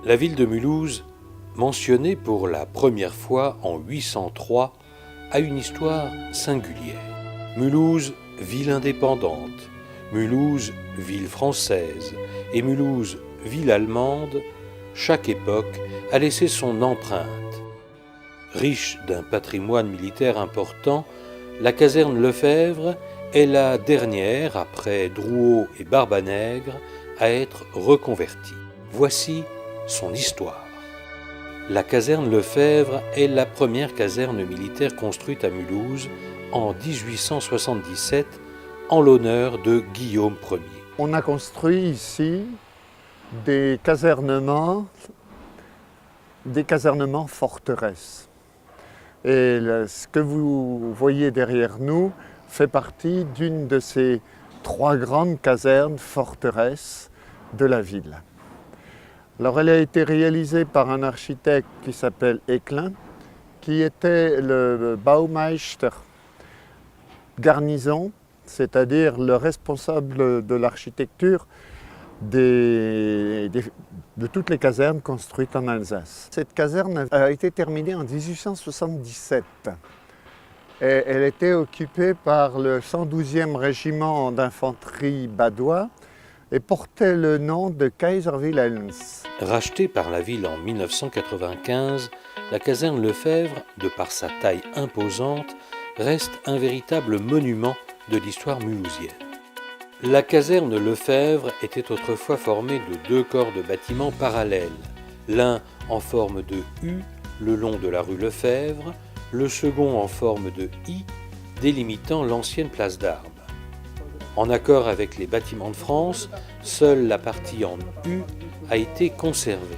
La ville de Mulhouse, mentionnée pour la première fois en 803, a une histoire singulière. Mulhouse, ville indépendante, Mulhouse, ville française et Mulhouse, ville allemande, chaque époque a laissé son empreinte. Riche d'un patrimoine militaire important, la caserne Lefebvre est la dernière, après Drouot et Barbanègre, à être reconvertie. Voici son histoire. La caserne Lefebvre est la première caserne militaire construite à Mulhouse en 1877 en l'honneur de Guillaume Ier. On a construit ici des casernements forteresses. Et ce que vous voyez derrière nous fait partie d'une de ces 3 grandes casernes forteresses de la ville. Alors elle a été réalisée par un architecte qui s'appelle Eklund, qui était le Baumeister garnison, c'est-à-dire le responsable de l'architecture de toutes les casernes construites en Alsace. Cette caserne a été terminée en 1877. Et elle était occupée par le 112e régiment d'infanterie badois et portait le nom de Kaiser Wilhelms. Rachetée par la ville en 1995, la caserne Lefebvre, de par sa taille imposante, reste un véritable monument de l'histoire mulhousienne. La caserne Lefebvre était autrefois formée de 2 corps de bâtiments parallèles, l'un en forme de U le long de la rue Lefebvre, le second en forme de I délimitant l'ancienne place d'Armes. En accord avec les bâtiments de France, seule la partie en U a été conservée.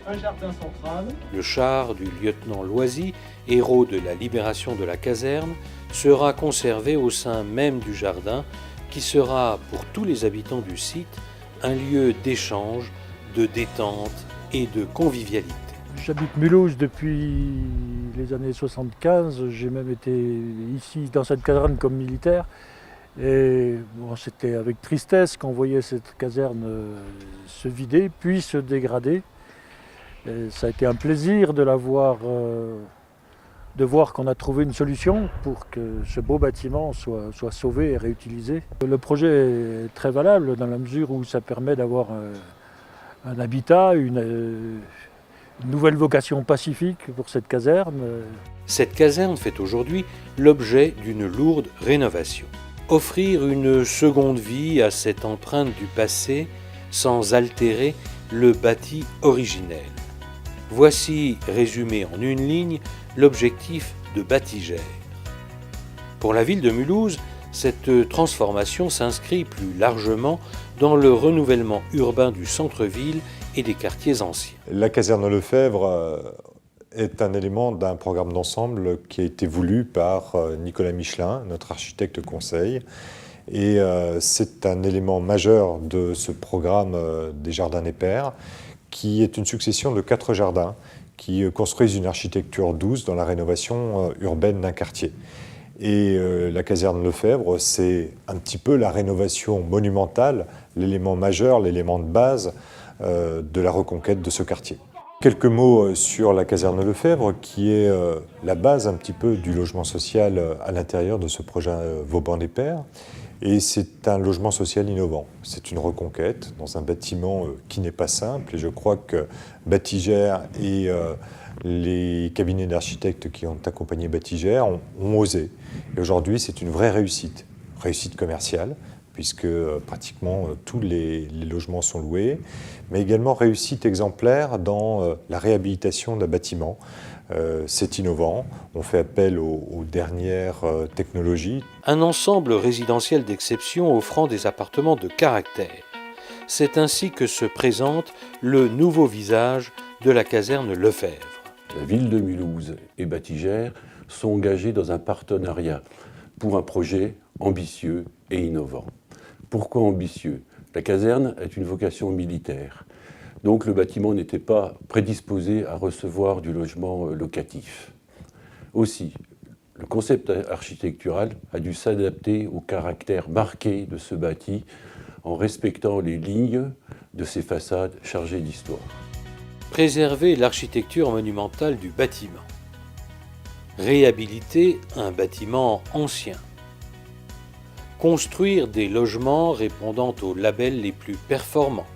Un jardin central. Le char du lieutenant Loisy, héros de la libération de la caserne, sera conservé au sein même du jardin, qui sera pour tous les habitants du site un lieu d'échange, de détente et de convivialité. J'habite Mulhouse depuis les années 75, j'ai même été ici dans cette caserne comme militaire. Et bon, c'était avec tristesse qu'on voyait cette caserne se vider, puis se dégrader. Et ça a été un plaisir de voir qu'on a trouvé une solution pour que ce beau bâtiment soit sauvé et réutilisé. Le projet est très valable dans la mesure où ça permet d'avoir un habitat, une nouvelle vocation pacifique pour cette caserne. Cette caserne fait aujourd'hui l'objet d'une lourde rénovation. Offrir une seconde vie à cette empreinte du passé sans altérer le bâti originel. Voici, résumé en une ligne, l'objectif de Bâtigère. Pour la ville de Mulhouse, cette transformation s'inscrit plus largement dans le renouvellement urbain du centre-ville et des quartiers anciens. La caserne Lefebvre est un élément d'un programme d'ensemble qui a été voulu par Nicolas Michelin, notre architecte conseil. Et c'est un élément majeur de ce programme des jardins des Pères, qui est une succession de 4 jardins qui construisent une architecture douce dans la rénovation urbaine d'un quartier. Et la caserne Lefebvre, c'est un petit peu la rénovation monumentale, l'élément majeur, l'élément de base de la reconquête de ce quartier. Quelques mots sur la caserne Lefebvre, qui est la base un petit peu du logement social à l'intérieur de ce projet Vauban-des-Pères. Et c'est un logement social innovant. C'est une reconquête dans un bâtiment qui n'est pas simple. Et je crois que Bâtigère et les cabinets d'architectes qui ont accompagné Bâtigère ont osé. Et aujourd'hui, c'est une vraie réussite commerciale, puisque pratiquement tous les logements sont loués, mais également réussite exemplaire dans la réhabilitation d'un bâtiment. C'est innovant, on fait appel aux dernières technologies. Un ensemble résidentiel d'exception offrant des appartements de caractère. C'est ainsi que se présente le nouveau visage de la caserne Lefebvre. La ville de Mulhouse et Bâtigère sont engagés dans un partenariat pour un projet ambitieux et innovant. Pourquoi ambitieux? La caserne est une vocation militaire. Donc le bâtiment n'était pas prédisposé à recevoir du logement locatif. Aussi, le concept architectural a dû s'adapter au caractère marqué de ce bâti en respectant les lignes de ces façades chargées d'histoire. Préserver l'architecture monumentale du bâtiment. Réhabiliter un bâtiment ancien. Construire des logements répondant aux labels les plus performants.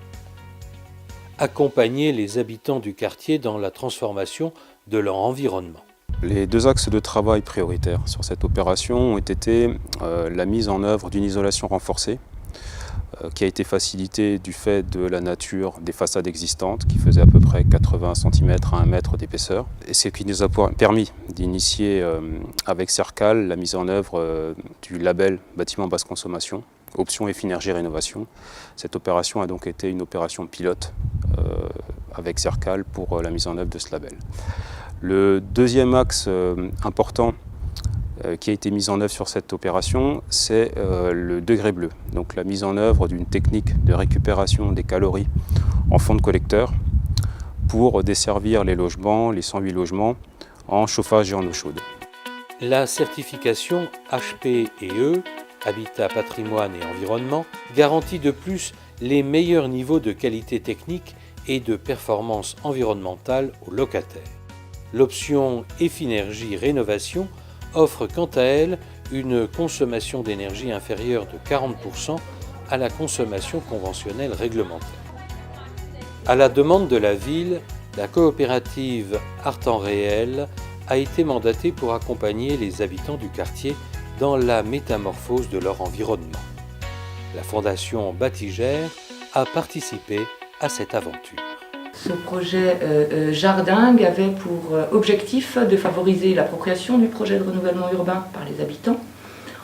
Accompagner les habitants du quartier dans la transformation de leur environnement. Les deux axes de travail prioritaires sur cette opération ont été la mise en œuvre d'une isolation renforcée qui a été facilitée du fait de la nature des façades existantes qui faisaient à peu près 80 cm à 1 mètre d'épaisseur. Et ce qui nous a permis d'initier avec Sercal la mise en œuvre du label bâtiment basse consommation, option Effinergie Rénovation. Cette opération a donc été une opération pilote avec Sercal pour la mise en œuvre de ce label. Le deuxième axe important qui a été mis en œuvre sur cette opération, c'est le degré bleu. Donc la mise en œuvre d'une technique de récupération des calories en fond de collecteur pour desservir les logements, les 108 logements, en chauffage et en eau chaude. La certification HPE, Habitat, Patrimoine et Environnement, garantit de plus les meilleurs niveaux de qualité technique et de performance environnementale aux locataires. L'option Effinergie Rénovation offre quant à elle une consommation d'énergie inférieure de 40% à la consommation conventionnelle réglementaire. À la demande de la ville, la coopérative Art en Réel a été mandatée pour accompagner les habitants du quartier dans la métamorphose de leur environnement. La Fondation Batigère a participé à cette aventure. Ce projet Jardingue avait pour objectif de favoriser l'appropriation du projet de renouvellement urbain par les habitants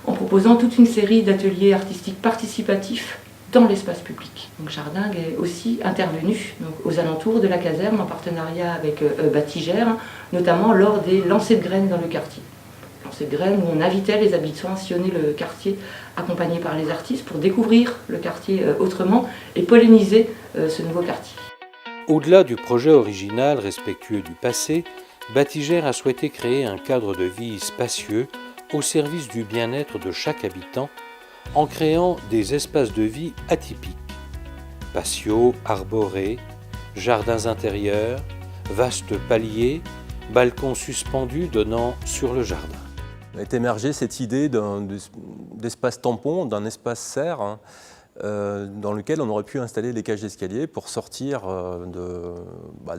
en proposant toute une série d'ateliers artistiques participatifs dans l'espace public. Donc Jardingue est aussi intervenu aux alentours de la caserne en partenariat avec Batigère, notamment lors des lancers de graines dans le quartier. Lancers de graines où on invitait les habitants à sillonner le quartier accompagnés par les artistes pour découvrir le quartier autrement et polliniser ce nouveau quartier. Au-delà du projet original respectueux du passé, Batigère a souhaité créer un cadre de vie spacieux au service du bien-être de chaque habitant en créant des espaces de vie atypiques. Patios arborés, jardins intérieurs, vastes paliers, balcons suspendus donnant sur le jardin. Est émergée cette idée d'espace tampon, d'un espace serre, dans lequel on aurait pu installer les cages d'escalier pour sortir de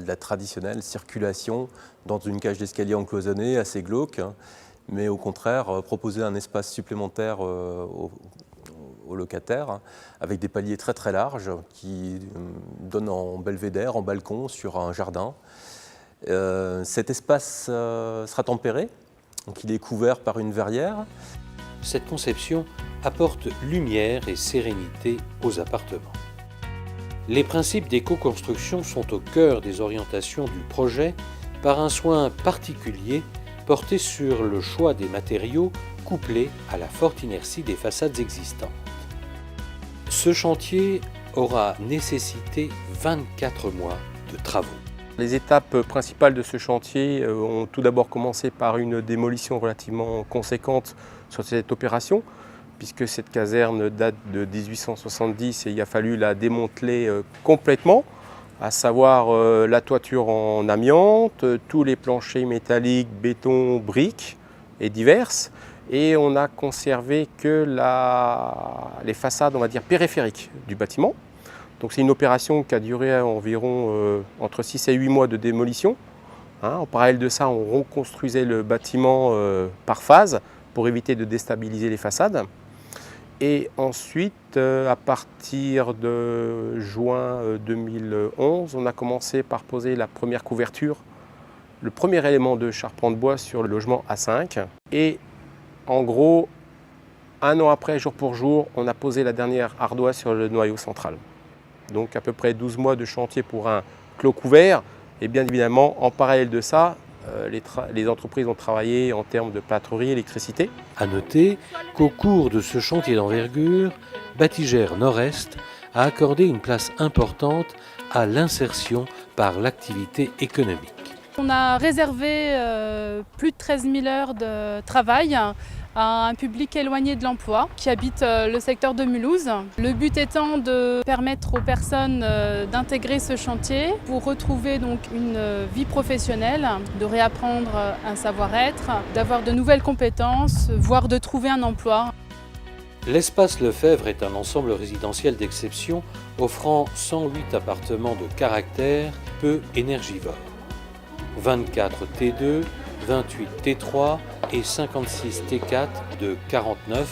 la traditionnelle circulation dans une cage d'escalier encloisonnée assez glauque, mais au contraire proposer un espace supplémentaire aux locataires avec des paliers très très larges qui donnent en belvédère, en balcon sur un jardin. Cet espace sera tempéré, donc il est couvert par une verrière. Cette conception apporte lumière et sérénité aux appartements. Les principes d'éco-construction sont au cœur des orientations du projet par un soin particulier porté sur le choix des matériaux couplé à la forte inertie des façades existantes. Ce chantier aura nécessité 24 mois de travaux. Les étapes principales de ce chantier ont tout d'abord commencé par une démolition relativement conséquente sur cette opération, puisque cette caserne date de 1870 et il a fallu la démanteler complètement, à savoir la toiture en amiante, tous les planchers métalliques, béton, briques et diverses. Et on n'a conservé que les façades, on va dire, périphériques du bâtiment. Donc c'est une opération qui a duré environ entre 6 et 8 mois de démolition. En parallèle de ça, on reconstruisait le bâtiment par phase pour éviter de déstabiliser les façades. Et ensuite, à partir de juin 2011, on a commencé par poser la première couverture, le premier élément de charpente bois sur le logement A5. Et en gros, un an après, jour pour jour, on a posé la dernière ardoise sur le noyau central. Donc à peu près 12 mois de chantier pour un clos couvert. Et bien évidemment, en parallèle de ça, les entreprises ont travaillé en termes de plâtrerie, électricité. À noter qu'au cours de ce chantier d'envergure, Batigère Nord-Est a accordé une place importante à l'insertion par l'activité économique. On a réservé plus de 13 000 heures de travail à un public éloigné de l'emploi qui habite le secteur de Mulhouse. Le but étant de permettre aux personnes d'intégrer ce chantier pour retrouver donc une vie professionnelle, de réapprendre un savoir-être, d'avoir de nouvelles compétences, voire de trouver un emploi. L'espace Lefebvre est un ensemble résidentiel d'exception offrant 108 appartements de caractère peu énergivores. 24 T2, 28 T3 et 56 T4 de 49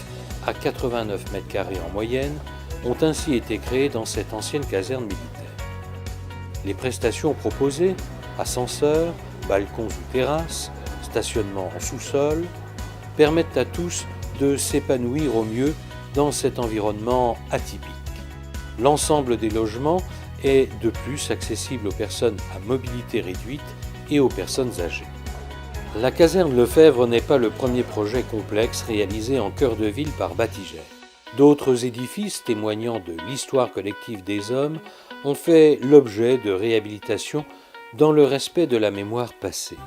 à 89 m² en moyenne ont ainsi été créés dans cette ancienne caserne militaire. Les prestations proposées, ascenseurs, balcons ou terrasses, stationnement en sous-sol, permettent à tous de s'épanouir au mieux dans cet environnement atypique. L'ensemble des logements est de plus accessible aux personnes à mobilité réduite et aux personnes âgées. La caserne Lefebvre n'est pas le premier projet complexe réalisé en cœur de ville par Batigère. D'autres édifices témoignant de l'histoire collective des hommes ont fait l'objet de réhabilitation dans le respect de la mémoire passée.